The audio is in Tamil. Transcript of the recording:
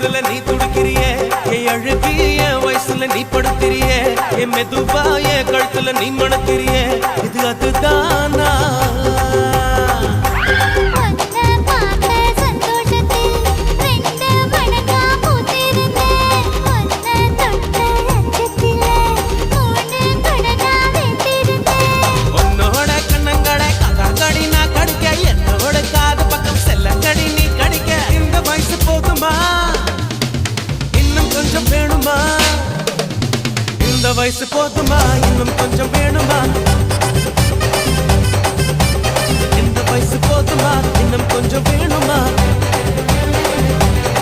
தொடுதல நீ துடிக்கிறியே என் அழுகி என் வயசுல நீ படுத்திரியே என் மெதுவா என் கழுத்துல நீ மணக்கிறியே இது அதுதானா இந்த வயசு போதுமா இன்னும் கொஞ்சம் வேணுமா இந்த வயசு போதுமா இன்னும் கொஞ்சம் வேணுமா